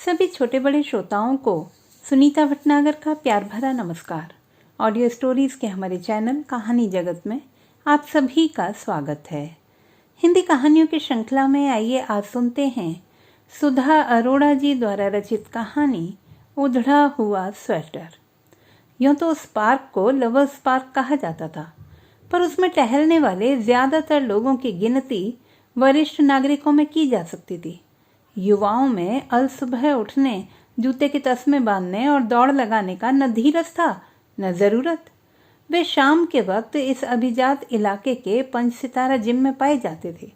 सभी छोटे बड़े श्रोताओं को सुनीता भटनागर का प्यार भरा नमस्कार। ऑडियो स्टोरीज के हमारे चैनल कहानी जगत में आप सभी का स्वागत है। हिंदी कहानियों की श्रृंखला में आइए आज सुनते हैं सुधा अरोड़ा जी द्वारा रचित कहानी उधड़ा हुआ स्वेटर। यूँ तो उस पार्क को लवर्स पार्क कहा जाता था, पर उसमें टहलने वाले ज़्यादातर लोगों की गिनती वरिष्ठ नागरिकों में की जा सकती थी। युवाओं में अल सुबह उठने, जूते के तस्मे बांधने और दौड़ लगाने का न धीरज था न ज़रूरत। वे शाम के वक्त इस अभिजात इलाके के 5 सितारा जिम में पाए जाते थे,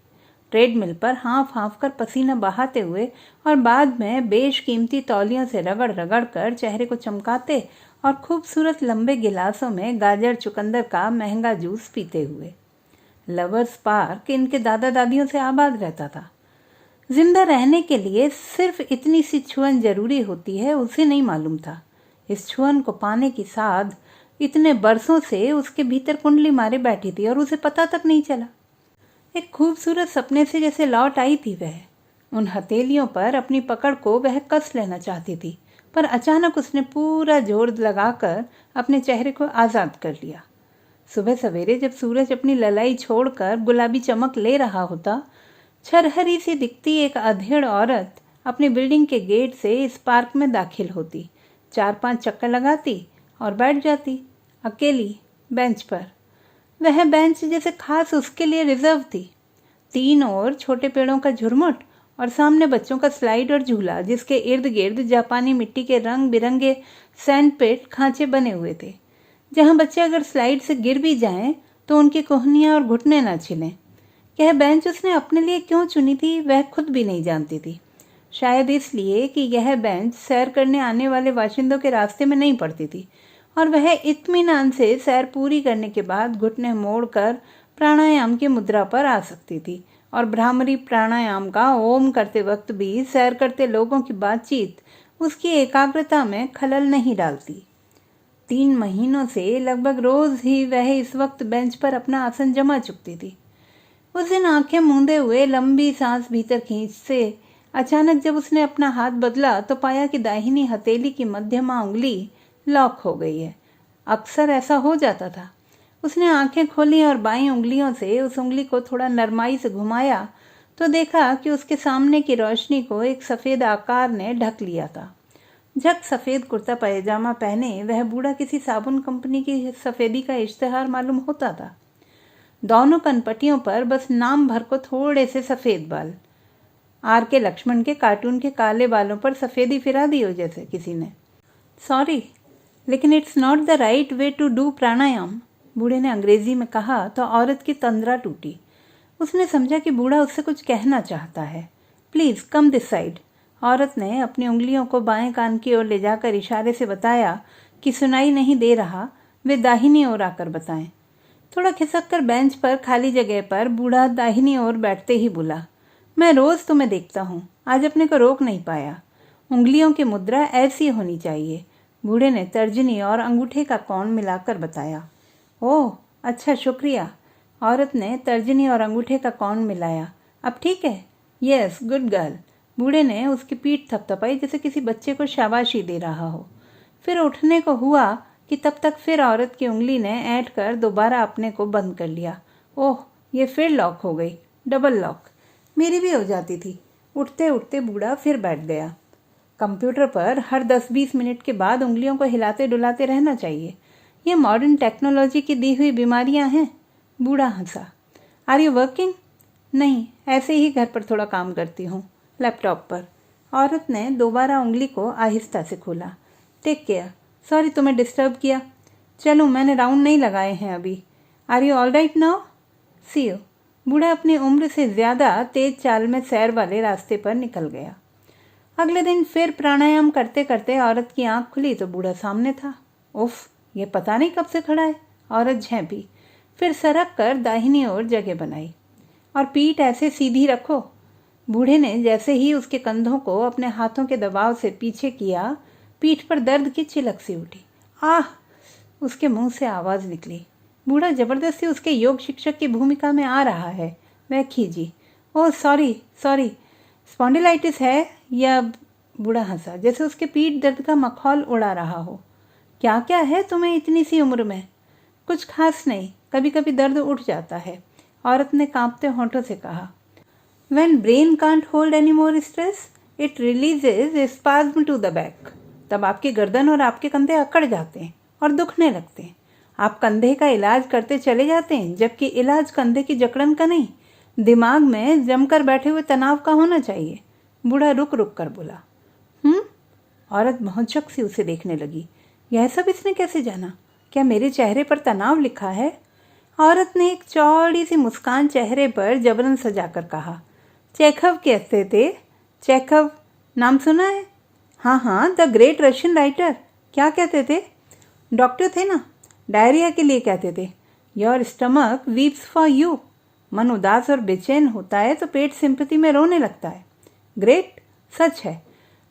ट्रेडमिल पर हाँफ हाँफ कर पसीना बहाते हुए और बाद में बेशकीमती तौलियों से रगड़ रगड़ कर चेहरे को चमकाते और खूबसूरत लंबे गिलासों में गाजर चुकंदर का महंगा जूस पीते हुए। लवर्स पार्क इनके दादा दादियों से आबाद रहता था। जिंदा रहने के लिए सिर्फ इतनी सी छुअन जरूरी होती है, उसे नहीं मालूम था। इस छुअन को पाने की साध इतने बरसों से उसके भीतर कुंडली मारे बैठी थी और उसे पता तक नहीं चला। एक खूबसूरत सपने से जैसे लौट आई थी वह। उन हथेलियों पर अपनी पकड़ को वह कस लेना चाहती थी, पर अचानक उसने पूरा जोर लगाकर अपने चेहरे को आज़ाद कर लिया। सुबह सवेरे जब सूरज अपनी ललाई छोड़कर गुलाबी चमक ले रहा होता, छरहरी सी दिखती एक अधेड़ औरत अपनी बिल्डिंग के गेट से इस पार्क में दाखिल होती, 4-5 चक्कर लगाती और बैठ जाती अकेली बेंच पर। वह बेंच जैसे खास उसके लिए रिजर्व थी। 3 ओर छोटे पेड़ों का झुरमुट और सामने बच्चों का स्लाइड और झूला, जिसके इर्द गिर्द जापानी मिट्टी के रंग बिरंगे सैंडपेट खांचे बने हुए थे, जहां बच्चे अगर स्लाइड से गिर भी जाएं तो उनकी कोहनियां और घुटने ना छिलें। यह बेंच उसने अपने लिए क्यों चुनी थी वह खुद भी नहीं जानती थी। शायद इसलिए कि यह बेंच सैर करने आने वाले बाशिंदों के रास्ते में नहीं पड़ती थी और वह इत्मीनान से सैर पूरी करने के बाद घुटने मोड़कर प्राणायाम की मुद्रा पर आ सकती थी और भ्रामरी प्राणायाम का ओम करते वक्त भी सैर करते लोगों की बातचीत उसकी एकाग्रता में खलल नहीं डालती। 3 महीनों से लगभग रोज ही वह इस वक्त बेंच पर अपना आसन जमा चुकती थी। उस दिन आंखें मूंदे हुए लंबी सांस भीतर खींचते अचानक जब उसने अपना हाथ बदला तो पाया कि दाहिनी हथेली की मध्यमा उंगली लॉक हो गई है। अक्सर ऐसा हो जाता था। उसने आंखें खोली और बाईं उंगलियों से उस उंगली को थोड़ा नरमाई से घुमाया तो देखा कि उसके सामने की रोशनी को एक सफ़ेद आकार ने ढक लिया था। झक सफ़ेद कुर्ता पैजामा पहने वह बूढ़ा किसी साबुन कंपनी की सफ़ेदी का इश्तेहार मालूम होता था। दोनों कनपटियों पर बस नाम भर को थोड़े से सफ़ेद बाल। R.K. लक्ष्मण के कार्टून के काले बालों पर सफ़ेदी फिरा दी हो जैसे किसी ने। सॉरी, लेकिन it's not the right way to do pranayama, बूढ़े ने अंग्रेजी में कहा तो औरत की तंद्रा टूटी। उसने समझा कि बूढ़ा उससे कुछ कहना चाहता है। Please come this side. औरत ने अपनी उंगलियों को बाएं कान की ओर ले जाकर इशारे से बताया कि सुनाई नहीं दे रहा, वे दाहिनी ओर आकर बताएं। थोड़ा खिसक कर बेंच पर खाली जगह पर बूढ़ा दाहिनी ओर बैठते ही बोला, मैं रोज़ तुम्हें देखता हूँ, आज अपने को रोक नहीं पाया। उंगलियों की मुद्रा ऐसी होनी चाहिए, बूढ़े ने तर्जनी और अंगूठे का कोण मिलाकर बताया। ओह अच्छा, शुक्रिया। औरत ने तर्जनी और अंगूठे का कोण मिलाया। अब ठीक है? Yes, good girl. बूढ़े ने उसकी पीठ थपथपाई जैसे किसी बच्चे को शाबाशी दे रहा हो। फिर उठने को हुआ कि तब तक फिर औरत की उंगली ने ऐंठ कर दोबारा अपने को बंद कर लिया। ओह, ये फिर लॉक हो गई, डबल लॉक। मेरी भी हो जाती थी। उठते उठते बूढ़ा फिर बैठ गया। कंप्यूटर पर हर 10-20 मिनट के बाद उंगलियों को हिलाते डुलाते रहना चाहिए। ये मॉडर्न टेक्नोलॉजी की दी हुई बीमारियां हैं। बूढ़ा हंसा। Are you working? नहीं, ऐसे ही घर पर थोड़ा काम करती हूँ, लैपटॉप पर। औरत ने दोबारा उंगली को आहिस्ता से खोला। Take care. सॉरी तुम्हें डिस्टर्ब किया। चलो, मैंने राउंड नहीं लगाए हैं अभी। Are you all right now? See you. बूढ़ा अपनी उम्र से ज़्यादा तेज चाल में सैर वाले रास्ते पर निकल गया। अगले दिन फिर प्राणायाम करते करते औरत की आंख खुली तो बूढ़ा सामने था। उफ, ये पता नहीं कब से खड़ा है। औरत झेंपी, फिर सरक कर दाहिनी ओर जगह बनाई। और पीठ ऐसे सीधी रखो। बूढ़े ने जैसे ही उसके कंधों को अपने हाथों के दबाव से पीछे किया, पीठ पर दर्द की चिलक सी उठी। आह! उसके मुंह से आवाज़ निकली। बूढ़ा जबरदस्ती उसके योग शिक्षक की भूमिका में आ रहा है। वह खींची। ओह सॉरी, स्पॉन्डिलाइटिस है या बूढ़ा हंसा, जैसे उसके पीठ दर्द का मखौल उड़ा रहा हो। क्या क्या है तुम्हें इतनी सी उम्र में? कुछ खास नहीं, कभी कभी दर्द उठ जाता है, औरत ने कांपते होंठों से कहा। When brain can't hold any more stress, it releases a spasm to the back. तब आपकी गर्दन और आपके कंधे अकड़ जाते हैं और दुखने लगते हैं। आप कंधे का इलाज करते चले जाते हैं, जबकि इलाज कंधे की जकड़न का नहीं, दिमाग में जमकर बैठे हुए तनाव का होना चाहिए। बूढ़ा रुक रुक कर बोला। औरत भौचक सी उसे देखने लगी। यह सब इसने कैसे जाना? क्या मेरे चेहरे पर तनाव लिखा है? औरत ने एक चौड़ी सी मुस्कान चेहरे पर जबरन सजाकर कहा। चेखव कहते थे। चेखव नाम सुना है? हाँ, द ग्रेट रशियन राइटर। क्या कहते थे? डॉक्टर थे ना, डायरिया के लिए कहते थे। Your stomach weeps for you. मन उदास और बेचैन होता है तो पेट सिंपैथी में रोने लगता है। ग्रेट, सच है।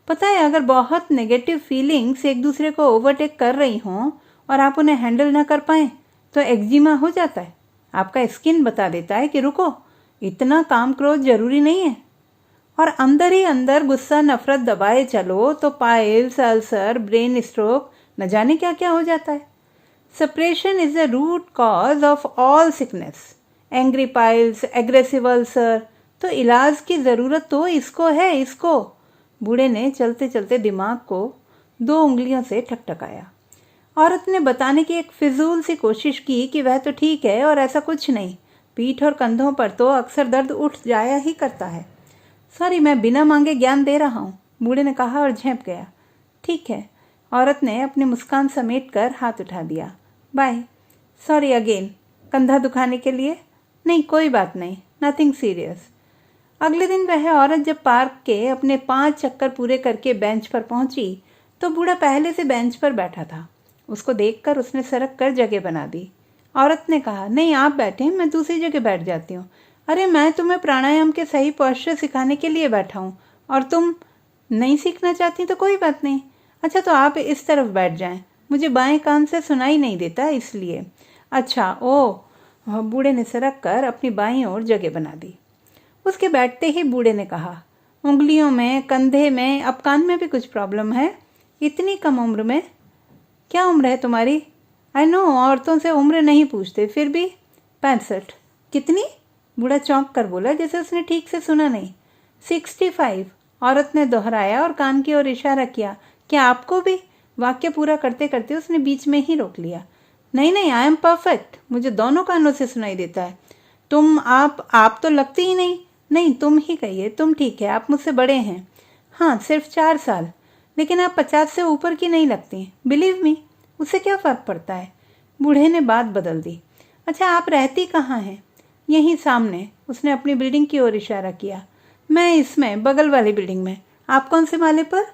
पता है, अगर बहुत नेगेटिव फीलिंग्स एक दूसरे को ओवरटेक कर रही हों और आप उन्हें हैंडल ना कर पाएं तो एक्जिमा हो जाता है। आपका स्किन बता देता है कि रुको, इतना काम क्रोध जरूरी नहीं है। और अंदर ही अंदर गुस्सा नफरत दबाए चलो तो पाइल्स, अल्सर, ब्रेन स्ट्रोक, न जाने क्या क्या हो जाता है। Suppression is the root cause of all sickness. Angry piles, aggressive ulcer, तो इलाज की ज़रूरत तो इसको है, इसको। बूढ़े ने चलते चलते दिमाग को 2 उंगलियों से ठकठकाया। औरत ने बताने की एक फिजूल सी कोशिश की कि वह तो ठीक है और ऐसा कुछ नहीं, पीठ और कंधों पर तो अक्सर दर्द उठ जाया ही करता है। सॉरी, मैं बिना मांगे ज्ञान दे रहा हूँ, बूढ़े ने कहा और झेंप गया। ठीक है, औरत ने अपनी मुस्कान समेट कर हाथ उठा दिया। बाय। Sorry again. कंधा दुखाने के लिए? नहीं, कोई बात नहीं, नथिंग सीरियस। अगले दिन वह औरत जब पार्क के अपने 5 चक्कर पूरे करके बेंच पर पहुंची तो बूढ़ा पहले से बेंच पर बैठा था। उसको देखकर उसने सरक कर जगह बना दी। औरत ने कहा, नहीं आप बैठें, मैं दूसरी जगह बैठ जाती हूँ। अरे मैं तुम्हें प्राणायाम के सही पोस्चर सिखाने के लिए बैठा हूँ और तुम नहीं सीखना चाहती तो कोई बात नहीं। अच्छा तो आप इस तरफ बैठ जाएं, मुझे बाएं कान से सुनाई नहीं देता इसलिए। अच्छा, ओह। बूढ़े ने सरक कर अपनी बाईं ओर जगह बना दी। उसके बैठते ही बूढ़े ने कहा, उंगलियों में, कंधे में, अब कान में भी कुछ प्रॉब्लम है? इतनी कम उम्र में? क्या उम्र है तुम्हारी? आई नो, औरतों से उम्र नहीं पूछते, फिर भी 65। कितनी? बूढ़ा चौंक कर बोला जैसे उसने ठीक से सुना नहीं। 65, औरत ने दोहराया और कान की ओर इशारा किया। क्या आपको भी? वाक्य पूरा करते करते उसने बीच में ही रोक लिया। नहीं, आई एम परफेक्ट, मुझे दोनों कानों से सुनाई देता है। तुम, आप तो लगती ही नहीं। नहीं, तुम ही कहिए, तुम ठीक है, आप मुझसे बड़े हैं। हाँ, सिर्फ 4 साल, लेकिन आप 50 से ऊपर की नहीं लगती। बिलीव मी, उससे क्या फ़र्क पड़ता है? बूढ़े ने बात बदल दी। अच्छा, आप रहती कहाँ हैं? यहीं सामने, उसने अपनी बिल्डिंग की ओर इशारा किया। मैं इसमें, बगल वाली बिल्डिंग में। आप कौन से माले पर?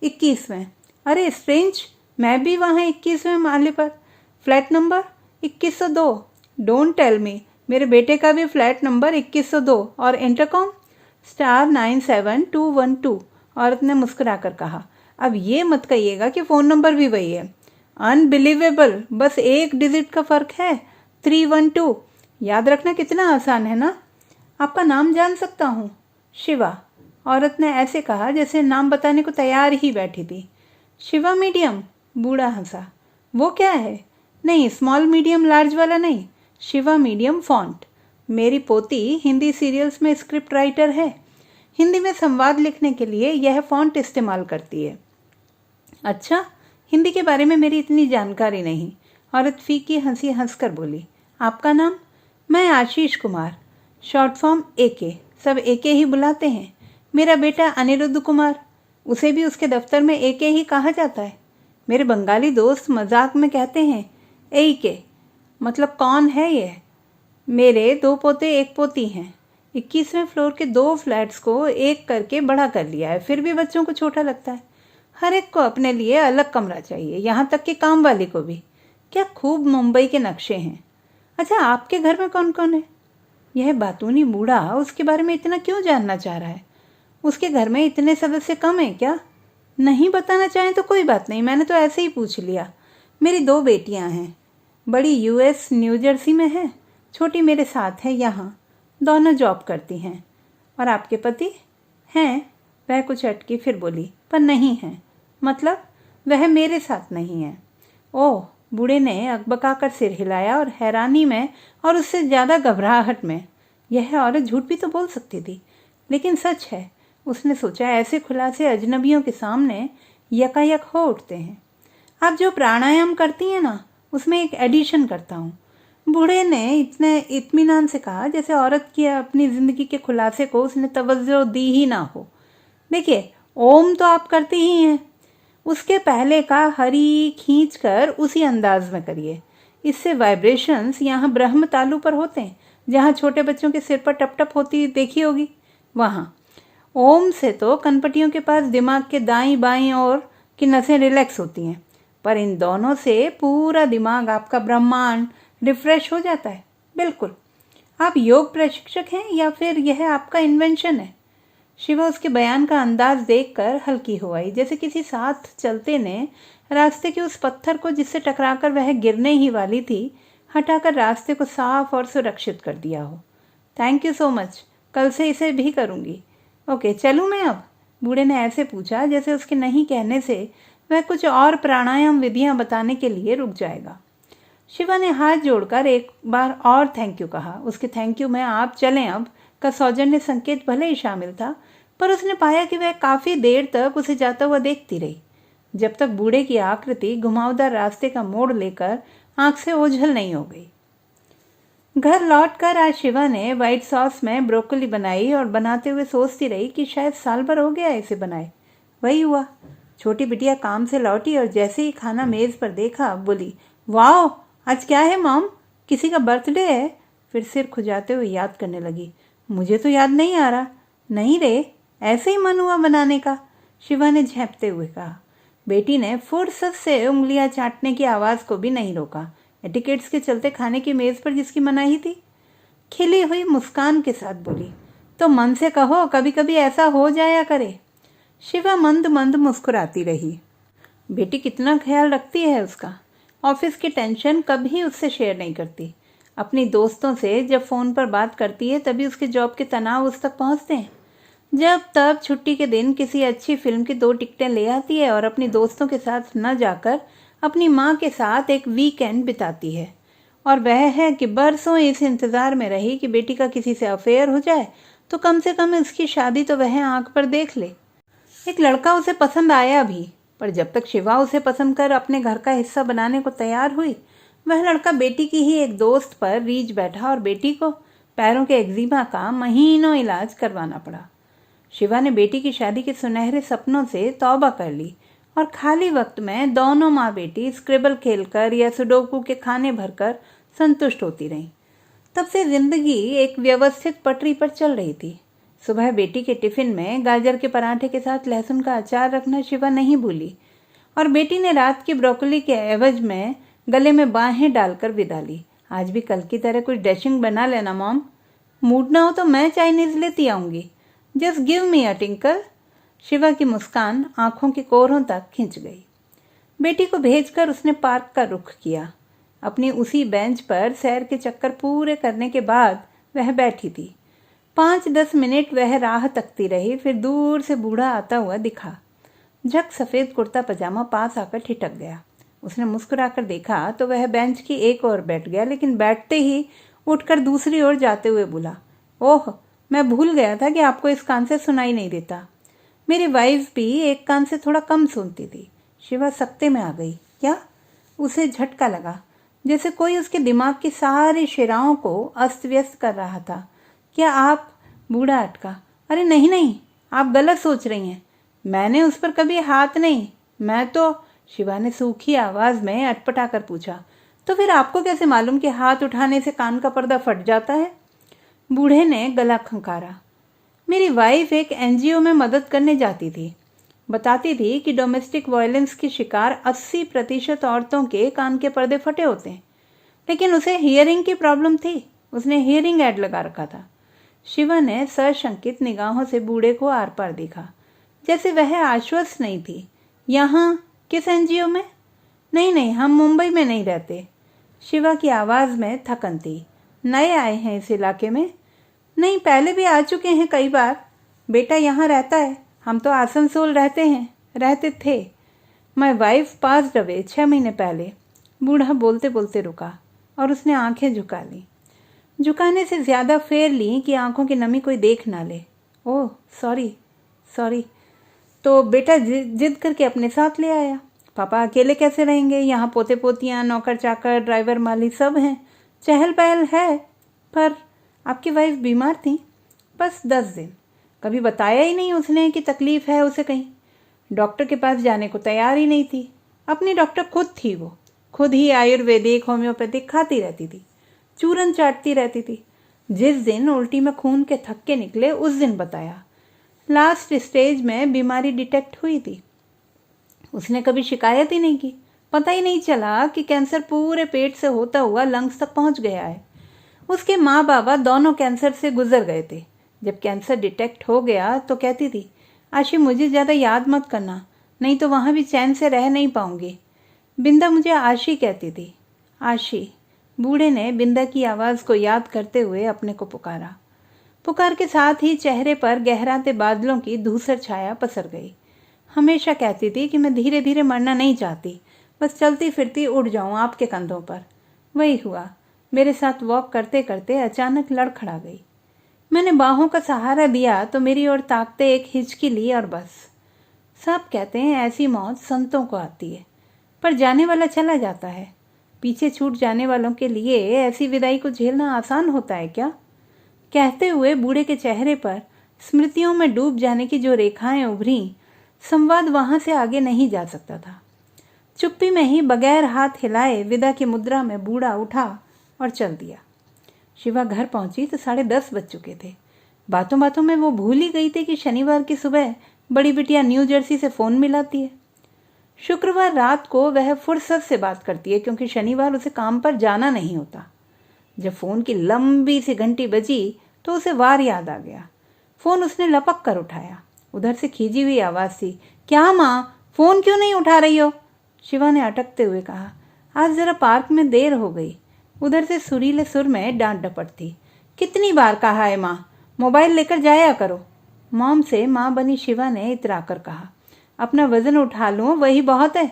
21वें। अरे स्ट्रेंज, मैं भी वहाँ 21वें माले पर। Flat number 2102। Don't tell me, मेरे बेटे का भी फ्लैट नंबर 2102 और इंटरकॉम *97212। औरत ने मुस्कुराकर कहा। अब ये मत कहिएगा कि फ़ोन नंबर भी वही है। अनबिलीवेबल, बस 1 डिजिट का फ़र्क है, 312। याद रखना कितना आसान है ना। आपका नाम जान सकता हूँ? शिवा। औरत ने ऐसे कहा जैसे नाम बताने को तैयार ही बैठी थी। शिवा मीडियम? बूढ़ा हंसा। वो क्या है? नहीं, स्मॉल मीडियम लार्ज वाला नहीं, शिवा मीडियम फॉन्ट। मेरी पोती हिंदी सीरियल्स में स्क्रिप्ट राइटर है, हिंदी में संवाद लिखने के लिए यह फॉन्ट इस्तेमाल करती है। अच्छा, हिंदी के बारे में मेरी इतनी जानकारी नहीं। औरत फीकी हंसी हंसकर बोली। आपका नाम? मैं Ashish Kumar, short form AK, सब AK ही बुलाते हैं। मेरा बेटा अनिरुद्ध कुमार, उसे भी उसके दफ्तर में AK ही कहा जाता है। मेरे बंगाली दोस्त मजाक में कहते हैं AK, मतलब कौन है ये? मेरे 2 पोते 1 पोती हैं। 21वें फ्लोर के 2 फ्लैट्स को एक करके बड़ा कर लिया है, फिर भी बच्चों को छोटा लगता है। हर एक को अपने लिए अलग कमरा चाहिए, यहाँ तक कि काम वाली को भी। क्या खूब मुंबई के नक्शे हैं। अच्छा, आपके घर में कौन कौन है? यह बातूनी बूढ़ा उसके बारे में इतना क्यों जानना चाह रहा है? उसके घर में इतने सदस्य कम हैं क्या? नहीं बताना चाहें तो कोई बात नहीं, मैंने तो ऐसे ही पूछ लिया। मेरी 2 बेटियां हैं, बड़ी US न्यू जर्सी में है, छोटी मेरे साथ है यहाँ, दोनों जॉब करती हैं। और आपके पति? हैं। वह कुछ अटकी फिर बोली, पर नहीं है। मतलब वह मेरे साथ नहीं है। ओह, बूढ़े ने अकबकाकर सिर हिलाया और हैरानी में और उससे ज़्यादा घबराहट में। यह औरत झूठ भी तो बोल सकती थी, लेकिन सच है। उसने सोचा, ऐसे खुलासे अजनबियों के सामने यकायक हो उठते हैं। आप जो प्राणायाम करती हैं ना, उसमें एक एडिशन करता हूँ। बूढ़े ने इतने इत्मीनान से कहा जैसे औरत की अपनी ज़िंदगी के खुलासे को उसने तवज्जो दी ही ना हो। देखिए, ओम तो आप करती ही हैं, उसके पहले का हरी खींच कर उसी अंदाज में करिए। इससे वाइब्रेशंस यहाँ ब्रह्म तालु पर होते हैं, जहाँ छोटे बच्चों के सिर पर टप टप होती देखी होगी वहाँ। ओम से तो कनपटियों के पास दिमाग के दाईं बाईं और की नसें रिलैक्स होती हैं, पर इन दोनों से पूरा दिमाग, आपका ब्रह्मांड रिफ्रेश हो जाता है। बिल्कुल। आप योग प्रशिक्षक हैं या फिर यह आपका इन्वेंशन है? शिवा उसके बयान का अंदाज देखकर हल्की हो आई, जैसे किसी साथ चलते ने रास्ते के उस पत्थर को जिससे टकराकर वह गिरने ही वाली थी, हटाकर रास्ते को साफ और सुरक्षित कर दिया हो। थैंक यू सो मच, कल से इसे भी करूँगी। ओके, चलूँ मैं अब? बूढ़े ने ऐसे पूछा जैसे उसके नहीं कहने से वह कुछ और प्राणायाम विधियाँ बताने के लिए रुक जाएगा। शिवा ने हाथ जोड़कर एक बार और थैंक यू कहा। उसके थैंक यू में आप चलें अब का सौजन्य संकेत भले ही शामिल था, पर उसने पाया कि वह काफ़ी देर तक उसे जाता हुआ देखती रही, जब तक बूढ़े की आकृति घुमावदार रास्ते का मोड़ लेकर आंख से ओझल नहीं हो गई। घर लौटकर आज शिवा ने व्हाइट सॉस में ब्रोकली बनाई और बनाते हुए सोचती रही कि शायद साल भर हो गया इसे बनाए। वही हुआ। छोटी बिटिया काम से लौटी और जैसे ही खाना मेज़ पर देखा, बोली, वाह, आज क्या है मॉम? किसी का बर्थडे है? फिर सिर खुजाते हुए याद करने लगी। मुझे तो याद नहीं आ रहा। नहीं रे, ऐसे ही मन हुआ बनाने का, शिवा ने झेंपते हुए कहा। बेटी ने फुर्सत से उंगलियां चाटने की आवाज़ को भी नहीं रोका। एटिकेट्स के चलते खाने की मेज़ पर जिसकी मनाही थी, खिली हुई मुस्कान के साथ बोली, तो मन से कहो, कभी कभी ऐसा हो जाया करे। शिवा मंद मंद मुस्कुराती रही। बेटी कितना ख्याल रखती है उसका। ऑफिस की टेंशन कभी उससे शेयर नहीं करती। अपनी दोस्तों से जब फ़ोन पर बात करती है तभी उसके जॉब के तनाव उस तक पहुंचते हैं। जब तब छुट्टी के दिन किसी अच्छी फिल्म की 2 टिकटें ले आती है और अपनी दोस्तों के साथ न जाकर अपनी माँ के साथ एक वीकेंड बिताती है। और वह है कि बरसों इस इंतज़ार में रही कि बेटी का किसी से अफेयर हो जाए तो कम से कम उसकी शादी तो वह आंख पर देख ले। एक लड़का उसे पसंद आया भी, पर जब तक शिवा उसे पसंद कर अपने घर का हिस्सा बनाने को तैयार हुई, वह लड़का बेटी की ही एक दोस्त पर रीझ बैठा और बेटी को पैरों के एक्जिमा का महीनों इलाज करवाना पड़ा। शिवा ने बेटी की शादी के सुनहरे सपनों से तौबा कर ली और खाली वक्त में दोनों माँ बेटी स्क्रिबल खेलकर या सुडोकू के खाने भरकर संतुष्ट होती रहीं। तब से जिंदगी एक व्यवस्थित पटरी पर चल रही थी। सुबह बेटी के टिफिन में गाजर के पराठे के साथ लहसुन का अचार रखना शिवा नहीं भूली, और बेटी ने रात की ब्रोकली के एवज में गले में बाहें डालकर विदा ली। आज भी कल की तरह कुछ डैशिंग बना लेना मॉम। मूड ना हो तो मैं चाइनीज लेती आऊँगी। जस्ट गिव मी अ टिंकल। शिवा की मुस्कान आंखों के कोरों तक खिंच गई। बेटी को भेजकर उसने पार्क का रुख किया। अपनी उसी बेंच पर सैर के चक्कर पूरे करने के बाद वह बैठी थी। 5-10 मिनट वह राह तकती रही, फिर दूर से बूढ़ा आता हुआ दिखा। झक सफ़ेद कुर्ता पजामा पास आकर ठिठक गया। उसने मुस्कुराकर देखा तो वह बेंच की एक ओर बैठ गया, लेकिन बैठते ही उठकर दूसरी ओर जाते हुए बोला, ओह, मैं भूल गया था कि आपको इस कान से सुनाई नहीं देता। मेरी वाइफ भी एक कान से थोड़ा कम सुनती थी। शिवा सकते में आ गई। क्या? उसे झटका लगा, जैसे कोई उसके दिमाग की सारी शिराओं को अस्त व्यस्त कर रहा था। क्या आप? बूढ़ा अटका। अरे नहीं नहीं, आप गलत सोच रही हैं। मैंने उस पर कभी हाथ नहीं। मैं तो, शिवा ने सूखी आवाज़ में अटपटा कर पूछा, तो फिर आपको कैसे मालूम कि हाथ उठाने से कान का पर्दा फट जाता है? बूढ़े ने गला खंकारा। मेरी वाइफ एक एनजीओ में मदद करने जाती थी। बताती थी कि डोमेस्टिक वायलेंस की शिकार 80% औरतों के कान के पर्दे फटे होते हैं, लेकिन उसे हियरिंग की प्रॉब्लम थी। उसने हियरिंग ऐड लगा रखा था। शिवा ने सशंकित निगाहों से बूढ़े को आर पार देखा, जैसे वह आश्वस्त नहीं थी। यहाँ? किस एनजीओ में? नहीं नहीं, हम मुंबई में नहीं रहते। शिवा की आवाज़ में थकन थी। नए आए हैं इस इलाके में? नहीं, पहले भी आ चुके हैं कई बार। बेटा यहाँ रहता है, हम तो आसनसोल रहते हैं। रहते थे। माई वाइफ पास्ड अवे 6 महीने पहले। बूढ़ा बोलते बोलते रुका और उसने आंखें झुका ली, झुकाने से ज़्यादा फेर ली कि आंखों की नमी कोई देख ना ले। Oh sorry. तो बेटा जिद करके अपने साथ ले आया। पापा अकेले कैसे रहेंगे? यहाँ पोते पोतियाँ, नौकर चाकर, ड्राइवर, माली सब हैं, चहल पहल है। पर आपकी वाइफ बीमार थी, बस 10 दिन। कभी बताया ही नहीं उसने कि तकलीफ है उसे कहीं। डॉक्टर के पास जाने को तैयार ही नहीं थी। अपनी डॉक्टर खुद थी वो, खुद ही आयुर्वेदिक होम्योपैथिक खाती रहती थी, चूरन चाटती रहती थी। जिस दिन उल्टी में खून के थक्के निकले उस दिन बताया। लास्ट स्टेज में बीमारी डिटेक्ट हुई थी। उसने कभी शिकायत ही नहीं की। पता ही नहीं चला कि कैंसर पूरे पेट से होता हुआ लंग्स तक पहुंच गया है। उसके माँ बाबा दोनों कैंसर से गुजर गए थे। जब कैंसर डिटेक्ट हो गया तो कहती थी, आशी मुझे ज़्यादा याद मत करना, नहीं तो वहाँ भी चैन से रह नहीं पाऊंगी। बिंदा मुझे आशी कहती थी। आशी। बूढ़े ने बिंदा की आवाज़ को याद करते हुए अपने को पुकारा। पुकार के साथ ही चेहरे पर गहराते बादलों की धूसर छाया पसर गई। हमेशा कहती थी कि मैं धीरे धीरे मरना नहीं चाहती, बस चलती फिरती उड़ जाऊं आपके कंधों पर। वही हुआ। मेरे साथ वॉक करते करते अचानक लड़खड़ा गई। मैंने बाहों का सहारा दिया तो मेरी ओर ताकते एक हिचकी ली और बस। सब कहते हैं ऐसी मौत संतों को आती है, पर जाने वाला चला जाता है। पीछे छूट जाने वालों के लिए ऐसी विदाई को झेलना आसान होता है क्या? कहते हुए बूढ़े के चेहरे पर स्मृतियों में डूब जाने की जो रेखाएं उभरी, संवाद वहां से आगे नहीं जा सकता था। चुप्पी में ही बगैर हाथ हिलाए विदा की मुद्रा में बूढ़ा उठा और चल दिया। शिवा घर पहुंची तो 10:30 बज चुके थे। बातों बातों में वो भूल ही गई थी कि शनिवार की सुबह बड़ी बिटिया न्यू जर्सी से फ़ोन मिलाती है। शुक्रवार रात को वह फुर्सत से बात करती है क्योंकि शनिवार उसे काम पर जाना नहीं होता। जब फ़ोन की लंबी सी घंटी बजी तो उसे वार याद आ गया। फ़ोन उसने लपक कर उठाया। उधर से खींची हुई आवाज़ थी, क्या माँ, फ़ोन क्यों नहीं उठा रही हो? शिवा ने अटकते हुए कहा, आज ज़रा पार्क में देर हो गई। उधर से सुरीले सुर में डांट डपट थी, कितनी बार कहा है माँ, मोबाइल लेकर जाया करो। मॉम से माँ बनी शिवा ने इतराकर कहा, अपना वज़न उठा लूँ वही बहुत है।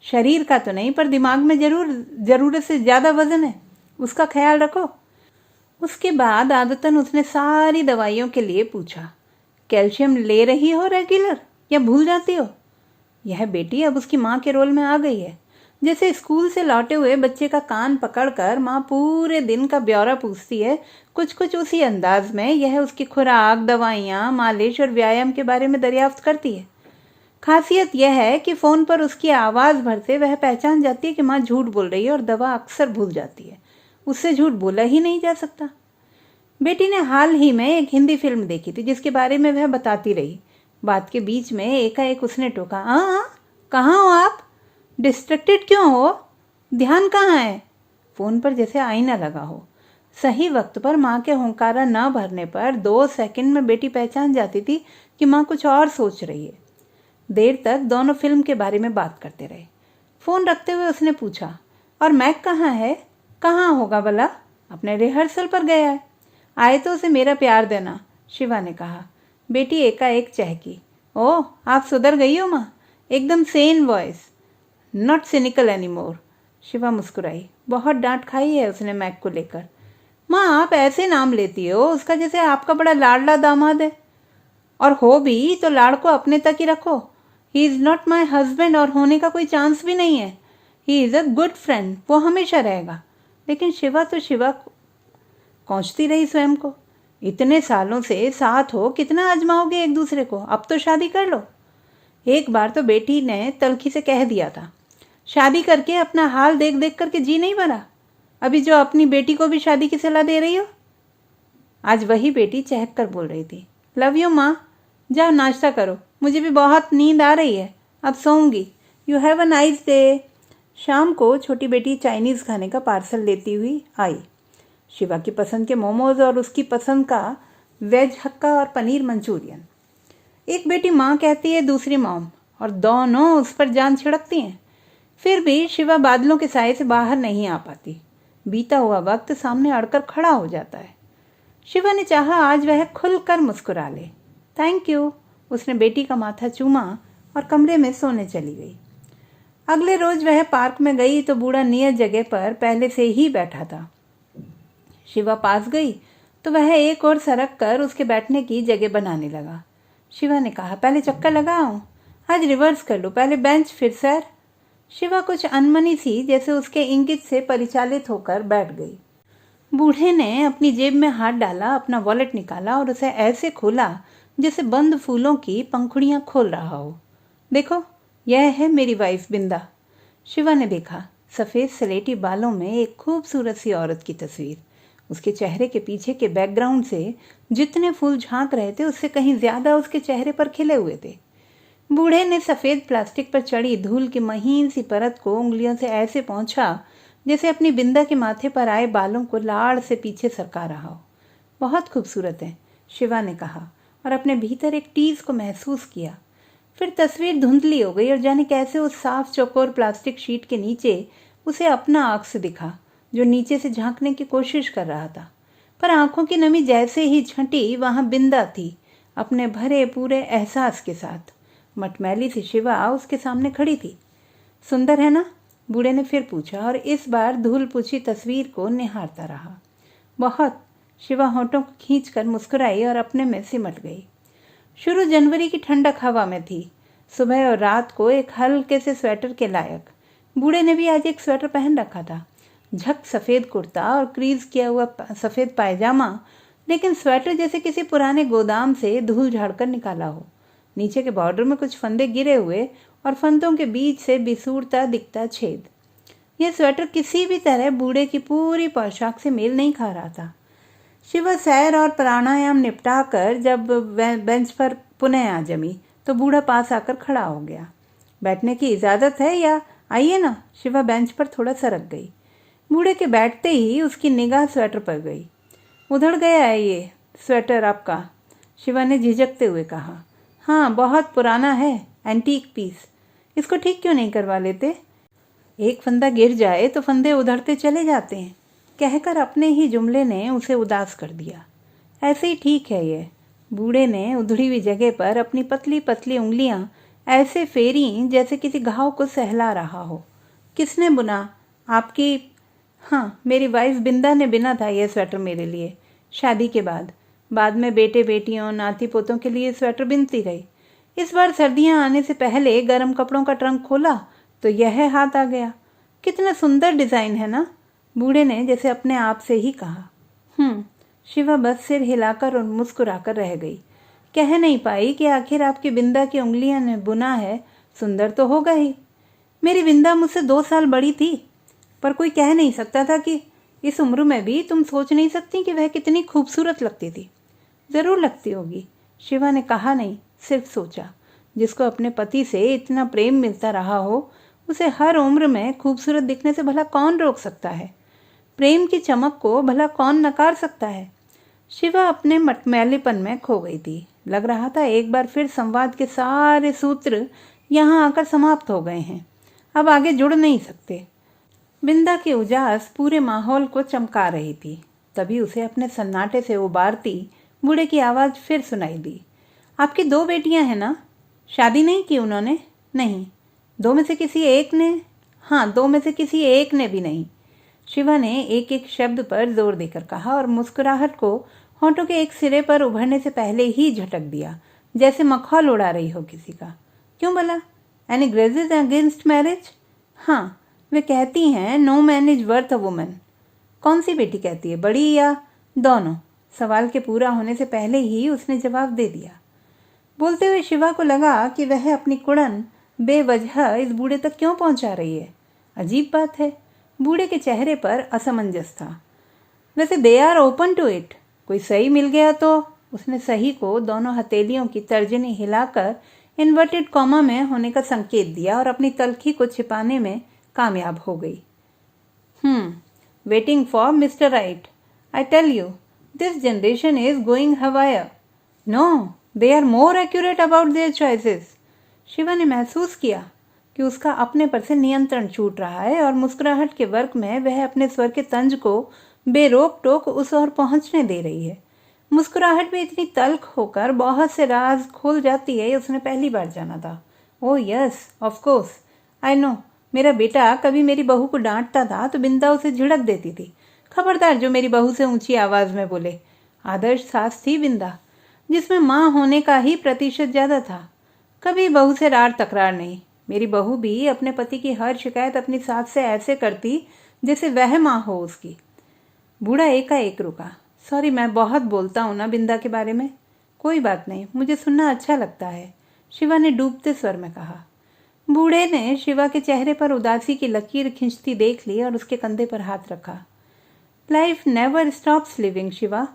शरीर का तो नहीं, पर दिमाग में ज़रूरत से ज़्यादा वज़न है, उसका ख्याल रखो। उसके बाद आदतन उसने सारी दवाइयों के लिए पूछा, कैल्शियम ले रही हो रेगुलर या भूल जाती हो? यह बेटी अब उसकी माँ के रोल में आ गई है। जैसे स्कूल से लौटे हुए बच्चे का कान पकड़कर माँ पूरे दिन का ब्यौरा पूछती है, कुछ कुछ उसी अंदाज में यह उसकी खुराक, दवाइयाँ, मालिश और व्यायाम के बारे में दरियाफ्त करती है। खासियत यह है कि फ़ोन पर उसकी आवाज़ भर से वह पहचान जाती है कि माँ झूठ बोल रही है और दवा अक्सर भूल जाती है। उससे झूठ बोला ही नहीं जा सकता। बेटी ने हाल ही में एक हिंदी फिल्म देखी थी जिसके बारे में वह बताती रही। बात के बीच में एकाएक उसने टोका, कहाँ हो आप? डिस्ट्रैक्टेड क्यों हो? ध्यान कहाँ है? फ़ोन पर जैसे आईना लगा हो। सही वक्त पर माँ के हुंकारा न भरने पर 2 सेकंड में बेटी पहचान जाती थी कि माँ कुछ और सोच रही है। देर तक दोनों फिल्म के बारे में बात करते रहे। फ़ोन रखते हुए उसने पूछा, और मैक कहाँ है? कहाँ होगा भला? अपने रिहर्सल पर गया है। आए तो उसे मेरा प्यार देना, शिवा ने कहा। बेटी एकाएक चहकी, ओह आप सुधर गई हो माँ, एकदम sane voice, not cynical anymore. Shiva मुस्कुराई। बहुत डांट खाई है उसने मैक को लेकर। माँ आप ऐसे नाम लेती हो उसका जैसे आपका बड़ा लाडला दामाद है, और हो भी तो लाड़ को अपने तक ही रखो। He is not my husband और होने का कोई चांस भी नहीं है। He is a good friend, वो हमेशा रहेगा। लेकिन शिवा कोंचती रही स्वयं को। इतने सालों से साथ हो, कितना आजमाओगे एक दूसरे को? अब तो शादी कर लो। एक बार तो बेटी ने तलखी से कह दिया था, शादी करके अपना हाल देख देख करके जी नहीं भरा। अभी जो अपनी बेटी को भी शादी की सलाह दे रही हो। आज वही बेटी चहक कर बोल रही थी, लव यू माँ, जाओ नाश्ता करो, मुझे भी बहुत नींद आ रही है, अब सोऊंगी। You have a nice day. शाम को छोटी बेटी चाइनीज़ खाने का पार्सल लेती हुई आई। शिवा की पसंद के मोमोज और उसकी पसंद का वेज हक्का और पनीर मंचूरियन। एक बेटी माँ कहती है, दूसरी मॉम, और दोनों उस पर जान छिड़कती हैं। फिर भी शिवा बादलों के साए से बाहर नहीं आ पाती। बीता हुआ वक्त सामने अड़कर खड़ा हो जाता है। शिवा ने चाहा आज वह खुलकर मुस्कुरा ले। Thank you. उसने बेटी का माथा चूमा और कमरे में सोने चली गई। अगले रोज वह पार्क में गई तो बूढ़ा नियत जगह पर पहले से ही बैठा था। शिवा पास गई तो वह एक और सरक कर उसके बैठने की जगह बनाने लगा। शिवा ने कहा, पहले चक्कर लगाऊं? आज रिवर्स कर लो, पहले बेंच फिर सर। शिवा कुछ अनमनी सी जैसे उसके इंगित से परिचालित होकर बैठ गई। बूढ़े ने अपनी जेब में हाथ डाला, अपना वॉलेट निकाला और उसे ऐसे खोला जैसे बंद फूलों की पंखुड़ियां खोल रहा हो। देखो, यह है मेरी वाइफ बिंदा। शिवा ने देखा, सफ़ेद सलेटी बालों में एक खूबसूरत सी औरत की तस्वीर। उसके चेहरे के पीछे के बैकग्राउंड से जितने फूल झांक रहे थे उससे कहीं ज्यादा उसके चेहरे पर खिले हुए थे। बूढ़े ने सफ़ेद प्लास्टिक पर चढ़ी धूल की महीन सी परत को उंगलियों से ऐसे पहुंचा जैसे अपनी बिंदा के माथे पर आए बालों को लाड़ से पीछे सरका रहा हो। बहुत खूबसूरत है, शिवा ने कहा और अपने भीतर एक टीज को महसूस किया। फिर तस्वीर धुंधली हो गई और जाने कैसे उस साफ चौकोर प्लास्टिक शीट के नीचे उसे अपना अक्स दिखा जो नीचे से झांकने की कोशिश कर रहा था। पर आंखों की नमी जैसे ही छंटी, वहां बिंदा थी, अपने भरे पूरे एहसास के साथ। मटमैली सी शिवा उसके सामने खड़ी थी। सुंदर है ना? बूढ़े ने फिर पूछा और इस बार धूल पूछी तस्वीर को निहारता रहा। बहुत। शिवा होंठों को खींचकर मुस्कुराई और अपने में सिमट गई। शुरू जनवरी की ठंडक हवा में थी, सुबह और रात को एक हल्के से स्वेटर के लायक। बूढ़े ने भी आज एक स्वेटर पहन रखा था, झक सफ़ेद कुर्ता और क्रीज किया हुआ सफ़ेद पायजामा, लेकिन स्वेटर जैसे किसी पुराने गोदाम से धूल झाड़कर निकाला हो। नीचे के बॉर्डर में कुछ फंदे गिरे हुए और फंदों के बीच से बिसूरता दिखता छेद। यह स्वेटर किसी भी तरह बूढ़े की पूरी पोशाक से मेल नहीं खा रहा था। शिवा सैर और प्राणायाम निपटा कर जब बेंच पर पुनः आ जमी तो बूढ़ा पास आकर खड़ा हो गया। बैठने की इजाज़त है या? आइए ना। शिवा बेंच पर थोड़ा सरक गई। बूढ़े के बैठते ही उसकी निगाह स्वेटर पर गई। उधड़ गया है ये स्वेटर आपका? शिवा ने झिझकते हुए कहा। हाँ, बहुत पुराना है, एंटीक पीस। इसको ठीक क्यों नहीं करवा लेते? एक फंदा गिर जाए तो फंदे उधड़ते चले जाते हैं, कहकर अपने ही जुमले ने उसे उदास कर दिया। ऐसे ही ठीक है ये। बूढ़े ने उधड़ी हुई जगह पर अपनी पतली पतली उंगलियां ऐसे फेरी जैसे किसी घाव को सहला रहा हो। किसने बुना? आपकी? हाँ, मेरी वाइफ बिंदा ने बिना था यह स्वेटर मेरे लिए, शादी के बाद में बेटे बेटियों नाती पोतों के लिए स्वेटर बिनती रही। इस बार सर्दियां आने से पहले गर्म कपड़ों का ट्रंक खोला तो यह हाथ आ गया। कितना सुंदर डिज़ाइन है ना? बूढ़े ने जैसे अपने आप से ही कहा। शिवा बस सिर हिलाकर और मुस्कुराकर रह गई। कह नहीं पाई कि आखिर आपकी बिंदा की उंगलियां ने बुना है, सुंदर तो होगा ही। मेरी बिंदा मुझसे 2 साल बड़ी थी, पर कोई कह नहीं सकता था कि इस उम्र में भी तुम सोच नहीं सकती कि वह कितनी खूबसूरत लगती थी। ज़रूर लगती होगी, शिवा ने कहा नहीं, सिर्फ सोचा। जिसको अपने पति से इतना प्रेम मिलता रहा हो, उसे हर उम्र में खूबसूरत दिखने से भला कौन रोक सकता है? प्रेम की चमक को भला कौन नकार सकता है? शिवा अपने मटमैलेपन में खो गई थी। लग रहा था एक बार फिर संवाद के सारे सूत्र यहाँ आकर समाप्त हो गए हैं, अब आगे जुड़ नहीं सकते। बिंदा की उजास पूरे माहौल को चमका रही थी। तभी उसे अपने सन्नाटे से उबारती बूढ़े की आवाज़ फिर सुनाई दी। आपकी 2 बेटियां हैं ना? शादी नहीं की उन्होंने? नहीं। 2 में से किसी एक ने? हाँ, 2 में से किसी एक ने भी नहीं। शिवा ने एक एक शब्द पर जोर देकर कहा और मुस्कुराहट को होंठों के एक सिरे पर उभरने से पहले ही झटक दिया, जैसे मखौल उड़ा रही हो किसी का। क्यों भला? Any grudges against marriage? हाँ, वे कहती हैं no man is worth a woman. कौन सी बेटी कहती है, बड़ी या दोनों? सवाल के पूरा होने से पहले ही उसने जवाब दे दिया। बोलते हुए शिवा को लगा कि वह अपनी कुड़न बेवजह इस बूढ़े तक क्यों पहुंचा रही है। अजीब बात है, बूढ़े के चेहरे पर असमंजस था। वैसे they are open to it. कोई सही मिल गया तो? उसने सही को दोनों हथेलियों की तर्जनी हिलाकर इन्वर्टेड कॉमा में होने का संकेत दिया और अपनी तलखी को छिपाने में कामयाब हो गई। Waiting for mister Right. I tell you this generation is going haywire. No, they are more accurate about their choices. Shiva ने महसूस किया कि उसका अपने पर से नियंत्रण छूट रहा है और मुस्कुराहट के वर्क में वह अपने स्वर के तंज को बेरोक टोक उस ओर पहुंचने दे रही है। मुस्कुराहट में इतनी तल्ख होकर बहुत से राज खोल जाती है, उसने पहली बार जाना था। Oh yes, of course, I know. मेरा बेटा कभी मेरी बहू को डांटता था तो बिंदा उसे झिड़क देती थी। खबरदार जो मेरी बहू से ऊंची आवाज में बोले। आदर्श सास थी बिंदा, जिसमें माँ होने का ही प्रतिशत ज्यादा था। कभी बहू से रार तकरार नहीं। मेरी बहू भी अपने पति की हर शिकायत अपनी सास से ऐसे करती जैसे वह माँ हो उसकी। बूढ़ा एकाएक रुका। सॉरी, मैं बहुत बोलता हूँ ना बिंदा के बारे में। कोई बात नहीं, मुझे सुनना अच्छा लगता है, शिवा ने डूबते स्वर में कहा। बूढ़े ने शिवा के चेहरे पर उदासी की लकीर खींचती देख ली और उसके कंधे पर हाथ रखा। Life never stops living Shiva.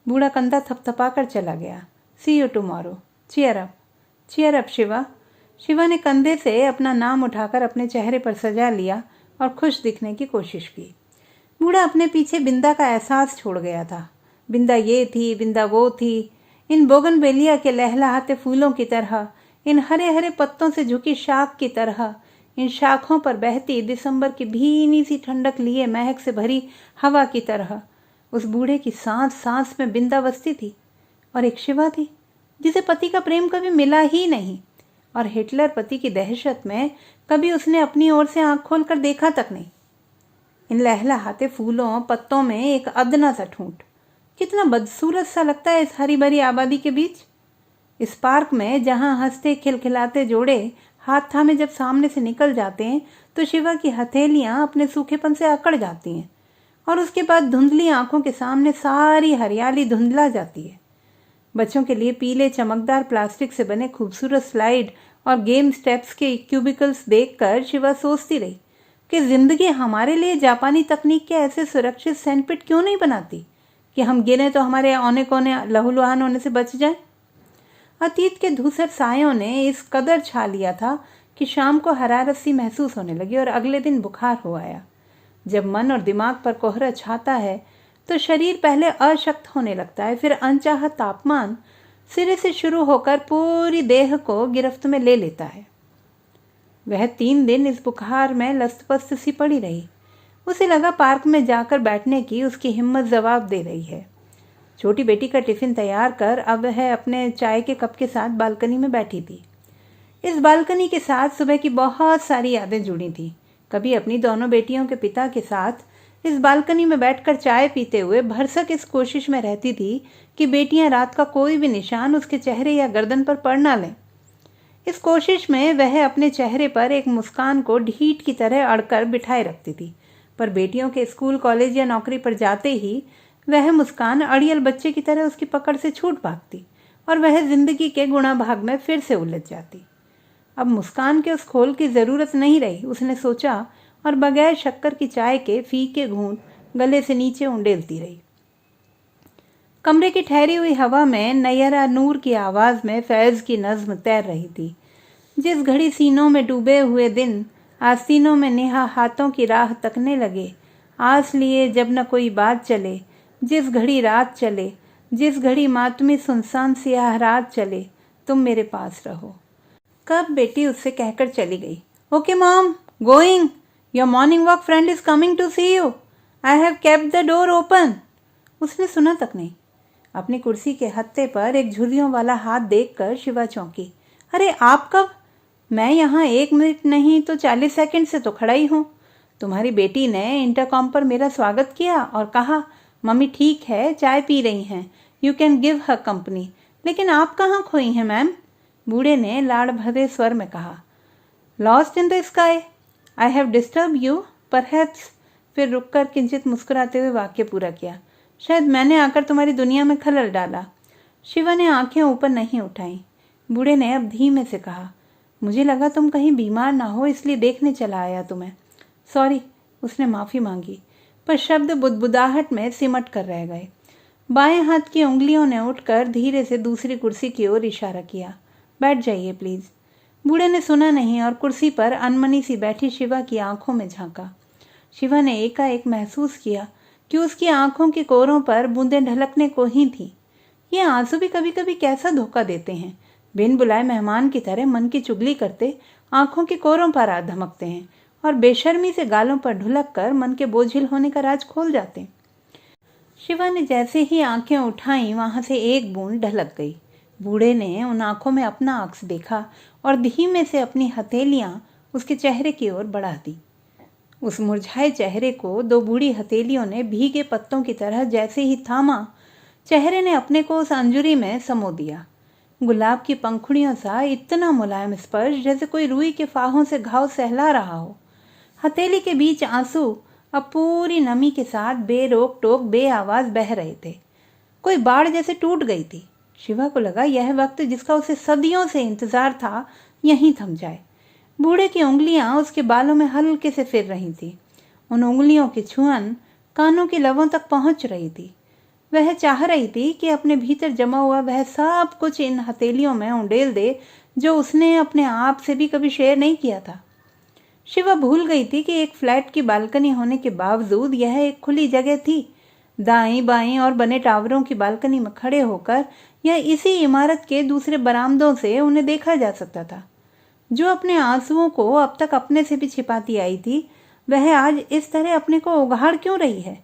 बूढ़ा कंधा थपथपाकर चला गया। See you tomorrow. Cheer up, cheer up Shiva. Shiva ने कंधे से अपना नाम उठाकर अपने चेहरे पर सजा लिया और खुश दिखने की कोशिश की। बूढ़ा अपने पीछे बिंदा का एहसास छोड़ गया था। बिंदा ये थी, बिंदा वो थी, इन बोगनवेलिया के लहलहाते फूलों की तरह, इन हरे हरे पत्तों से झुकी शाख की तरह, इन शाखों पर बहती दिसंबर की भीनी सी ठंडक लिए महक से भरी हवा की तरह उस बूढ़े की सांस सांस में बिंदा बसती थी। और एक शिवा थी जिसे पति का प्रेम कभी मिला ही नहीं, और हिटलर पति की दहशत में कभी उसने अपनी ओर से आंख खोलकर देखा तक नहीं। इन लहलहाते फूलों पत्तों में एक अदना सा ठूंठ, कितना बदसूरत सा लगता है इस हरी भरी आबादी के बीच। इस पार्क में जहां हंसते खिलखिलाते जोड़े हाथ थामे जब सामने से निकल जाते हैं तो शिवा की हथेलियां अपने सूखेपन से अकड़ जाती हैं और उसके बाद धुंधली आंखों के सामने सारी हरियाली धुंधला जाती है। बच्चों के लिए पीले चमकदार प्लास्टिक से बने खूबसूरत स्लाइड और गेम स्टेप्स के क्यूबिकल्स देखकर शिवा सोचती रही कि जिंदगी हमारे लिए जापानी तकनीक के ऐसे सुरक्षित सैंडपिट क्यों नहीं बनाती कि हम गिरे तो हमारे औने कोने लहूलुहान होने से बच जाए। अतीत के धूसर सायों ने इस कदर छा लिया था कि शाम को हरारत सी महसूस होने लगी और अगले दिन बुखार हो आया। जब मन और दिमाग पर कोहरा छाता है तो शरीर पहले अशक्त होने लगता है, फिर अनचाहा तापमान सिरे से शुरू होकर पूरी देह को गिरफ्त में ले लेता है। वह 3 दिन इस बुखार में लस्तपस्त सी पड़ी रही। उसे लगा पार्क में जाकर बैठने की उसकी हिम्मत जवाब दे रही है। छोटी बेटी का टिफिन तैयार कर अब वह अपने चाय के कप के साथ बालकनी में बैठी थी। इस बालकनी के साथ सुबह की बहुत सारी यादें जुड़ी थीं। कभी अपनी दोनों बेटियों के पिता के साथ इस बालकनी में बैठकर चाय पीते हुए भरसक इस कोशिश में रहती थी कि बेटियां रात का कोई भी निशान उसके चेहरे या गर्दन पर पड़ ना लें। इस कोशिश में वह अपने चेहरे पर एक मुस्कान को ढीठ की तरह अड़कर बिठाए रखती थी, पर बेटियों के स्कूल, कॉलेज या नौकरी पर जाते ही वह मुस्कान अड़ियल बच्चे की तरह उसकी पकड़ से छूट भागती और वह जिंदगी के गुणा भाग में फिर से उलझ जाती। अब मुस्कान के उस खोल की जरूरत नहीं रही, उसने सोचा, और बगैर शक्कर की चाय के फीके घूंट गले से नीचे उंडेलती रही। कमरे की ठहरी हुई हवा में नैयरा नूर की आवाज में फैज की नज्म तैर रही थी। जिस घड़ी सीनों में डूबे हुए दिन आस्तीनों में नेहा हाथों की राह तकने लगे, आस लिए जब न कोई बात चले, जिस घड़ी रात चले, जिस घड़ी मातमी सुनसान सियाह रात चले, तुम मेरे पास रहो। कब बेटी उससे कहकर चली गई, okay mom, going, your morning walk friend is coming to see you, I have kept the door open. उसने सुना तक नहीं। अपनी कुर्सी के हत्थे पर एक झुर्रियों वाला हाथ देखकर शिवा चौंकी। अरे आप कब? मैं यहाँ 1 मिनट नहीं तो 40 सेकंड से तो खड़ा ही हूँ। तुम्हारी बेटी ने इंटरकॉम पर मेरा स्वागत किया और कहा, मम्मी ठीक है, चाय पी रही हैं, you can give her company. लेकिन आप कहाँ खोई हैं मैम? बूढ़े ने लाड़ भरे स्वर में कहा। Lost in the sky, I have disturb you perhaps. फिर रुककर किंचित मुस्कुराते हुए वाक्य पूरा किया, शायद मैंने आकर तुम्हारी दुनिया में खलल डाला। शिवा ने आंखें ऊपर नहीं उठाई। बूढ़े ने अब धीमे से कहा, मुझे लगा तुम कहीं बीमार ना हो इसलिए देखने चला आया तुम्हें। सॉरी, उसने माफ़ी मांगी, पर शब्द बुदबुदाहट में सिमट कर रह गए। बाएं हाथ की उंगलियों ने उठकर धीरे से दूसरी कुर्सी की ओर इशारा किया, बैठ जाइए प्लीज़। बूढ़े ने सुना नहीं और कुर्सी पर अनमनी सी बैठी शिवा की आंखों में झांका। शिवा ने एकाएक महसूस किया कि उसकी आंखों के कोरों पर बूंदें ढलकने को ही थी। ये आंसू भी कभी कभी कैसा धोखा देते हैं, बिन बुलाए मेहमान की तरह मन की चुगली करते आंखों के कोरों पर आ धमकते हैं और बेशर्मी से गालों पर ढुलक कर मन के बोझिल होने का राज खोल जाते हैं। शिवा ने जैसे ही आंखें उठाई वहां से एक बूंद ढलक गई। बूढ़े ने उन आंखों में अपना अक्स देखा और धीमे से अपनी हथेलियां उसके चेहरे की ओर बढ़ा दी। उस मुरझाए चेहरे को दो बूढ़ी हथेलियों ने भीगे पत्तों की तरह जैसे ही थामा, चेहरे ने अपने को उस अंजुरी में समो दिया। गुलाब की पंखुड़ियों सा इतना मुलायम स्पर्श, जैसे कोई रुई के फाहों से घाव सहला रहा हो। हथेली के बीच आंसू अब पूरी नमी के साथ बेरोक टोक बेआवाज बह रहे थे। कोई बाढ़ जैसे टूट गई थी। शिवा को लगा यह वक्त जिसका उसे सदियों से इंतजार था यहीं थम जाए। बूढ़े की उंगलियां उसके बालों में हल्के से फिर रही थी। उन उंगलियों की छुअन कानों की लबों तक पहुंच रही थी। वह चाह रही थी कि अपने भीतर जमा हुआ वह सब कुछ इन हथेलियों में उंडेल दे जो उसने अपने आप से भी कभी शेयर नहीं किया था। शिवा भूल गई थी कि एक फ्लैट की बालकनी होने के बावजूद यह एक खुली जगह थी। दाईं बाईं और बने टावरों की बालकनी में खड़े होकर या इसी इमारत के दूसरे बरामदों से उन्हें देखा जा सकता था। जो अपने आंसुओं को अब तक अपने से भी छिपाती आई थी, वह आज इस तरह अपने को उघाड़ क्यों रही है?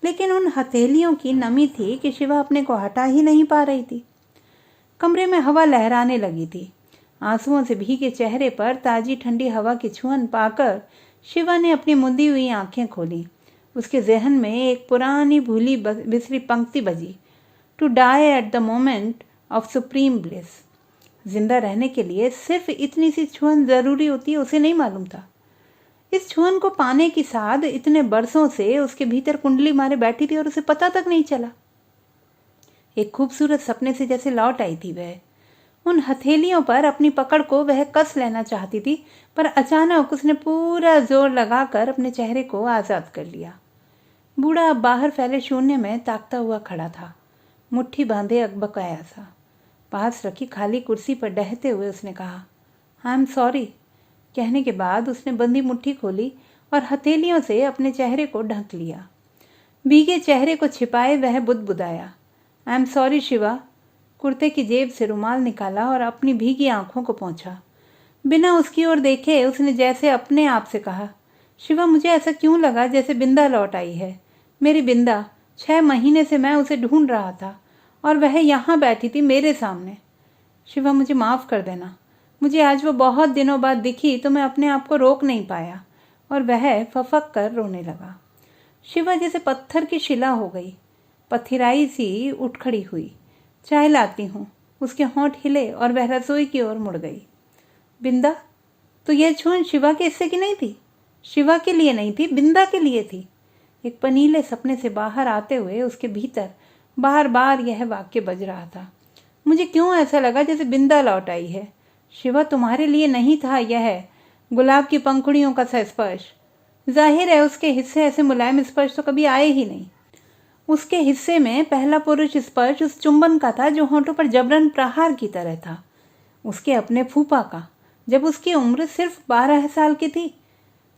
लेकिन उन हथेलियों की नमी थी कि शिवा अपने को हटा ही नहीं पा रही थी। कमरे में हवा लहराने लगी थी। आंसुओं से भीगे चेहरे पर ताजी ठंडी हवा की छुअन पाकर शिवा ने अपनी मुंदी हुई आंखें खोली। उसके जहन में एक पुरानी भूली बिसरी पंक्ति बजी, to die at the moment of supreme bliss. जिंदा रहने के लिए सिर्फ इतनी सी छुअन जरूरी होती है, उसे नहीं मालूम था। इस छुअन को पाने की साध इतने बरसों से उसके भीतर कुंडली मारे बैठी थी और उसे पता तक नहीं चला। एक खूबसूरत सपने से जैसे लौट आई थी वह। उन हथेलियों पर अपनी पकड़ को वह कस लेना चाहती थी, पर अचानक उसने पूरा जोर लगाकर अपने चेहरे को आजाद कर लिया। बूढ़ा अब बाहर फैले शून्य में ताकता हुआ खड़ा था, मुट्ठी बांधे अकबकाया सा। पास रखी खाली कुर्सी पर डहते हुए उसने कहा, आई एम सॉरी। कहने के बाद उसने बंदी मुट्ठी खोली और हथेलियों से अपने चेहरे को ढक लिया। भीगे चेहरे को छिपाए वह बुदबुदाया, आई एम सॉरी शिवा। कुर्ते की जेब से रुमाल निकाला और अपनी भीगी आंखों को पोंछा। बिना उसकी ओर देखे उसने जैसे अपने आप से कहा, शिवा मुझे ऐसा क्यों लगा जैसे बिंदा लौट आई है। मेरी बिंदा, 6 महीने से मैं उसे ढूंढ रहा था और वह यहाँ बैठी थी मेरे सामने। शिवा मुझे माफ़ कर देना। मुझे आज वो बहुत दिनों बाद दिखी तो मैं अपने आप को रोक नहीं पाया। और वह फफक कर रोने लगा। शिवा जैसे पत्थर की शिला हो गई, पथिराई सी उठ खड़ी हुई। चाय लाती हूँ। उसके होंठ हिले और वह रसोई की ओर मुड़ गई। बिंदा, तो यह छुअन शिवा के हिस्से की नहीं थी। शिवा के लिए नहीं थी, बिंदा के लिए थी। एक पनीले सपने से बाहर आते हुए उसके भीतर बार बार यह वाक्य बज रहा था। मुझे क्यों ऐसा लगा जैसे बिंदा लौट आई है। शिवा तुम्हारे लिए नहीं था यह गुलाब की पंखुड़ियों का सा स्पर्श। जाहिर है उसके हिस्से ऐसे मुलायम स्पर्श तो कभी आए ही नहीं। उसके हिस्से में पहला पुरुष स्पर्श उस चुंबन का था जो होंठों पर जबरन प्रहार की तरह था। उसके अपने फूफा का, जब उसकी उम्र सिर्फ 12 साल की थी,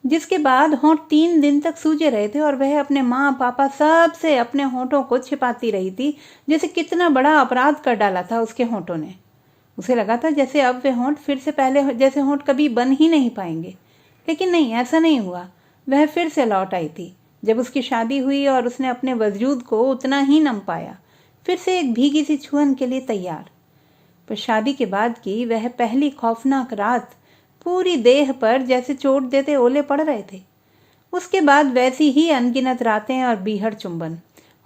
जिसके बाद होंठ 3 दिन तक सूजे रहे थे और वह अपने माँ पापा सब से अपने होंठों को छिपाती रही थी, जैसे कितना बड़ा अपराध कर डाला था उसके होंठों ने। उसे लगा था जैसे अब वे होंठ फिर से पहले जैसे होंठ कभी बन ही नहीं पाएंगे। लेकिन नहीं, ऐसा नहीं हुआ। वह फिर से लौट आई थी जब उसकी शादी हुई और उसने अपने वजूद को उतना ही नम पाया, फिर से एक भीगी सी छुअन के लिए तैयार। पर शादी के बाद की वह पहली खौफनाक रात पूरी देह पर जैसे चोट देते ओले पड़ रहे थे। उसके बाद वैसी ही अनगिनत रातें और बीहड़ चुंबन।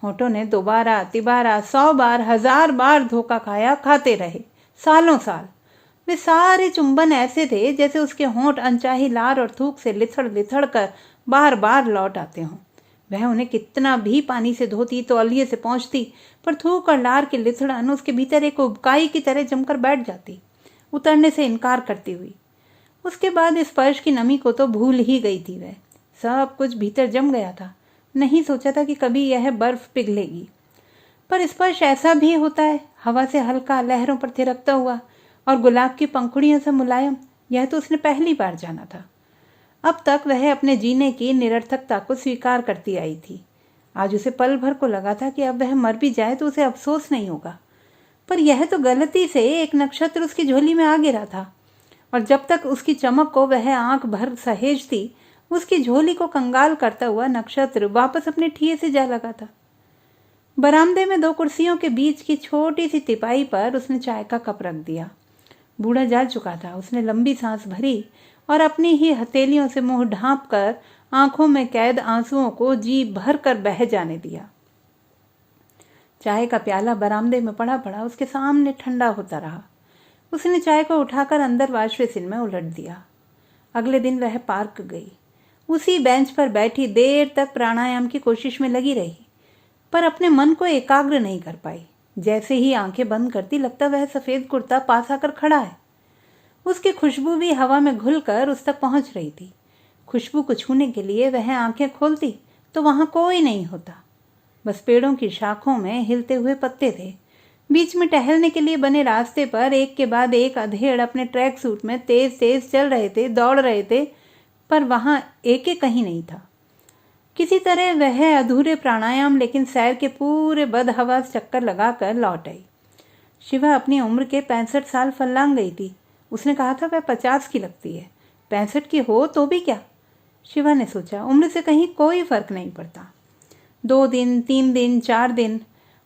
होठों ने दोबारा तिबारा 100 बार 1000 बार धोखा खाया, खाते रहे सालों साल। वे सारे चुंबन ऐसे थे जैसे उसके होंठ अनचाही लार और थूक से लिथड़ लिथड़ कर बार बार लौट आते हों। वह उन्हें कितना भी पानी से धोती, तौलिए से पहुंचती, पर थूक और लार के लिथड़न उसके भीतर एक उबकाई की तरह जमकर बैठ जाती, उतरने से इनकार करती हुई। उसके बाद स्पर्श की नमी को तो भूल ही गई थी वह। सब कुछ भीतर जम गया था। नहीं सोचा था कि कभी यह बर्फ पिघलेगी। पर स्पर्श ऐसा भी होता है, हवा से हल्का, लहरों पर थिरकता हुआ और गुलाब की पंखुड़ियों से मुलायम। यह तो उसने पहली बार जाना था। अब तक वह अपने जीने की निरर्थकता को स्वीकार करती आई थी। आज उसे पल भर को लगा था कि अब वह मर भी जाए तो उसे अफसोस नहीं होगा। पर यह तो गलती से एक नक्षत्र उसकी झोली में आ गिरा था, और जब तक उसकी चमक को वह आंख भर सहेजती, उसकी झोली को कंगाल करता हुआ नक्षत्र वापस अपने ठिये से जा लगा था। बरामदे में 2 कुर्सियों के बीच की छोटी सी तिपाई पर उसने चाय का कप रख दिया। बूढ़ा जा चुका था। उसने लंबी सांस भरी और अपनी ही हथेलियों से मुंह ढांप कर आंखों में कैद आंसुओं को जी भर कर बह जाने दिया। चाय का प्याला बरामदे में पड़ा पड़ा उसके सामने ठंडा होता रहा। उसने चाय को उठाकर अंदर वॉश बेसिन में उलट दिया। अगले दिन वह पार्क गई। उसी बेंच पर बैठी देर तक प्राणायाम की कोशिश में लगी रही, पर अपने मन को एकाग्र नहीं कर पाई। जैसे ही आंखें बंद करती लगता वह सफेद कुर्ता पास आकर खड़ा है। उसकी खुशबू भी हवा में घुलकर उस तक पहुंच रही थी। खुशबू को छूने के लिए वह आंखें खोलती तो वहां कोई नहीं होता, बस पेड़ों की शाखों में हिलते हुए पत्ते थे। बीच में टहलने के लिए बने रास्ते पर एक के बाद एक अधेड़ अपने ट्रैक सूट में तेज तेज चल रहे थे, दौड़ रहे थे, पर वहां एक कहीं नहीं था। किसी तरह वह अधूरे प्राणायाम लेकिन सैर के पूरे बदहवास चक्कर लगाकर लौट आई। शिवा अपनी उम्र के 65 साल फल्लांग गई थी। उसने कहा था वह 50 की लगती है, 65 की हो तो भी क्या। शिवा ने सोचा उम्र से कहीं कोई फर्क नहीं पड़ता। 2 दिन, 3 दिन, 4 दिन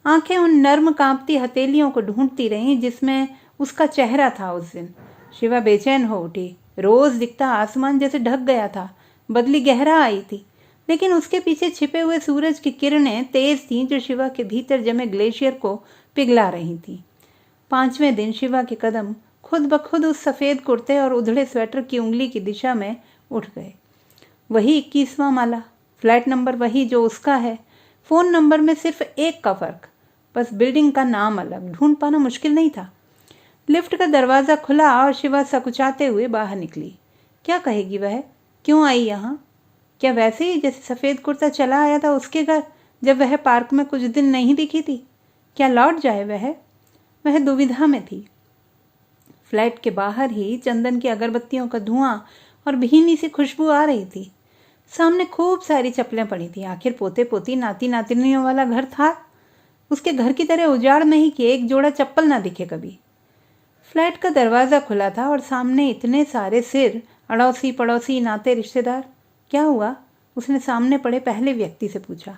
आंखें उन नर्म कांपती हथेलियों को ढूंढती रहीं जिसमें उसका चेहरा था। उस दिन शिवा बेचैन हो उठी। रोज दिखता आसमान जैसे ढक गया था, बदली गहरा आई थी, लेकिन उसके पीछे छिपे हुए सूरज की किरणें तेज थीं जो शिवा के भीतर जमे ग्लेशियर को पिघला रही थीं। 5वें दिन शिवा के कदम खुद ब खुद उस सफ़ेद कुर्ते और उधड़े स्वेटर की उंगली की दिशा में उठ गए। वही 21वां माला, फ्लैट नंबर वही जो उसका है, फ़ोन नंबर में सिर्फ 1 का फ़र्क, बस बिल्डिंग का नाम अलग। ढूंढ पाना मुश्किल नहीं था। लिफ्ट का दरवाज़ा खुला और शिवा सकुचाते हुए बाहर निकली। क्या कहेगी वह? क्यों आई यहाँ? क्या वैसे ही जैसे सफ़ेद कुर्ता चला आया था उसके घर जब वह पार्क में कुछ दिन नहीं दिखी थी? क्या लौट जाए वह दुविधा में थी। फ्लैट के बाहर ही चंदन की अगरबत्तियों का धुआं और भीनी सी खुशबू आ रही थी। सामने खूब सारी चप्पलें पड़ी थी। आखिर पोते पोती नाती नातिनियों वाला घर था। उसके घर की तरह उजाड़ में ही कि एक जोड़ा चप्पल ना दिखे कभी। फ्लैट का दरवाज़ा खुला था और सामने इतने सारे सिर, अड़ोसी पड़ोसी, नाते रिश्तेदार। क्या हुआ? उसने सामने पड़े पहले व्यक्ति से पूछा।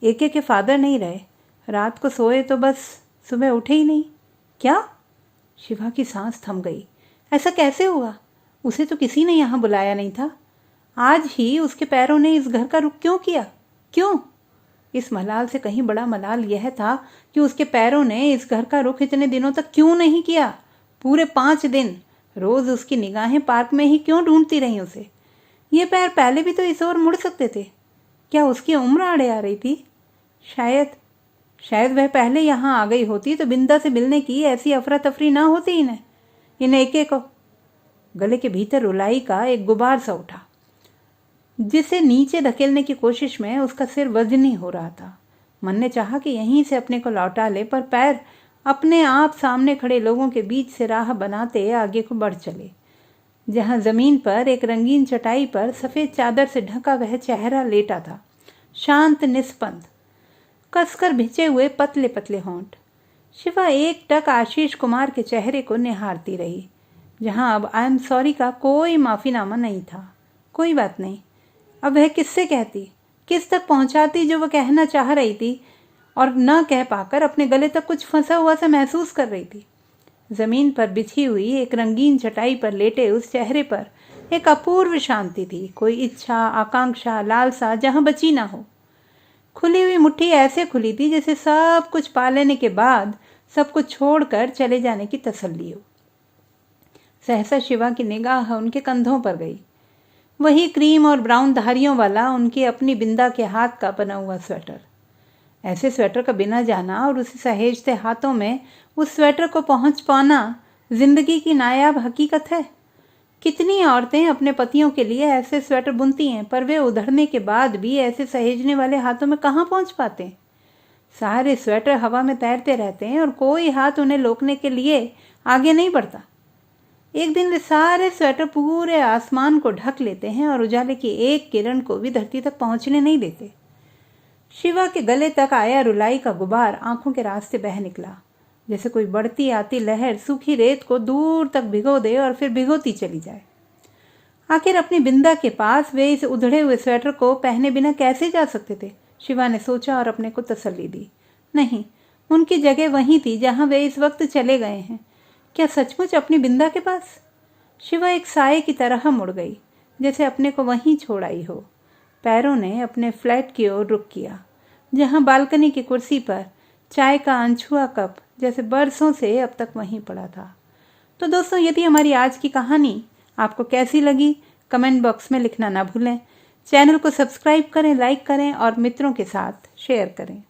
एके के फादर नहीं रहे, रात को सोए तो बस सुबह उठे ही नहीं। क्या? शिवा की सांस थम गई। ऐसा कैसे हुआ? उसे तो किसी ने यहाँ बुलाया नहीं था। आज ही उसके पैरों ने इस घर का रुख क्यों किया? क्यों? इस मलाल से कहीं बड़ा मलाल यह था कि उसके पैरों ने इस घर का रुख इतने दिनों तक क्यों नहीं किया। पूरे 5 दिन रोज उसकी निगाहें पार्क में ही क्यों ढूंढती रहीं उसे। ये पैर पहले भी तो इस ओर मुड़ सकते थे। क्या उसकी उम्र आड़े आ रही थी? शायद वह पहले यहाँ आ गई होती तो बिंदा से मिलने की ऐसी अफरा तफरी ना होती इन एके को। गले के भीतर रुलाई का एक गुबार सा उठा, जिसे नीचे धकेलने की कोशिश में उसका सिर वजनी हो रहा था। मन ने चाहा कि यहीं से अपने को लौटा ले, पर पैर अपने आप सामने खड़े लोगों के बीच से राह बनाते आगे को बढ़ चले। जहां जमीन पर एक रंगीन चटाई पर सफेद चादर से ढका वह चेहरा लेटा था, शांत निस्पंद, कसकर भिंचे हुए पतले पतले होंठ। शिवा एक टक आशीष कुमार के चेहरे को निहारती रही, जहां अब आई एम सॉरी का कोई माफीनामा नहीं था। कोई बात नहीं, अब वह किससे कहती, किस तक पहुंचाती जो वह कहना चाह रही थी और न कह पाकर अपने गले तक कुछ फंसा हुआ सा महसूस कर रही थी। जमीन पर बिछी हुई एक रंगीन चटाई पर लेटे उस चेहरे पर एक अपूर्व शांति थी। कोई इच्छा, आकांक्षा, लालसा जहां बची ना हो। खुली हुई मुट्ठी ऐसे खुली थी जैसे सब कुछ पा लेने के बाद सब कुछ छोड़कर चले जाने की तसल्ली हो। सहसा शिवा की निगाह उनके कंधों पर गई। वही क्रीम और ब्राउन धारियों वाला उनकी अपनी बिंदा के हाथ का बना हुआ स्वेटर। ऐसे स्वेटर का बिना जाना और उसे सहेजते हाथों में उस स्वेटर को पहुंच पाना जिंदगी की नायाब हकीकत है। कितनी औरतें अपने पतियों के लिए ऐसे स्वेटर बुनती हैं, पर वे उधड़ने के बाद भी ऐसे सहेजने वाले हाथों में कहाँ पहुंच पाते। सारे स्वेटर हवा में तैरते रहते हैं और कोई हाथ उन्हें रोकने के लिए आगे नहीं बढ़ता। एक दिन वे सारे स्वेटर पूरे आसमान को ढक लेते हैं और उजाले की एक किरण को भी धरती तक पहुंचने नहीं देते। शिवा के गले तक आया रुलाई का गुबार आंखों के रास्ते बह निकला, जैसे कोई बढ़ती आती लहर सूखी रेत को दूर तक भिगो दे और फिर भिगोती चली जाए। आखिर अपनी बिंदा के पास वे इस उधड़े हुए स्वेटर को पहने बिना कैसे जा सकते थे? शिवा ने सोचा और अपने को तसल्ली दी। नहीं, उनकी जगह वहीं थी जहां वे इस वक्त चले गए हैं। क्या सचमुच अपनी बिंदा के पास? शिवा एक साए की तरह मुड़ गई, जैसे अपने को वहीं छोड़ आई हो। पैरों ने अपने फ्लैट की ओर रुख किया, जहां बालकनी की कुर्सी पर चाय का अनछुआ कप जैसे बरसों से अब तक वहीं पड़ा था। तो दोस्तों, यदि हमारी आज की कहानी आपको कैसी लगी, कमेंट बॉक्स में लिखना ना भूलें। चैनल को सब्सक्राइब करें, लाइक करें और मित्रों के साथ शेयर करें।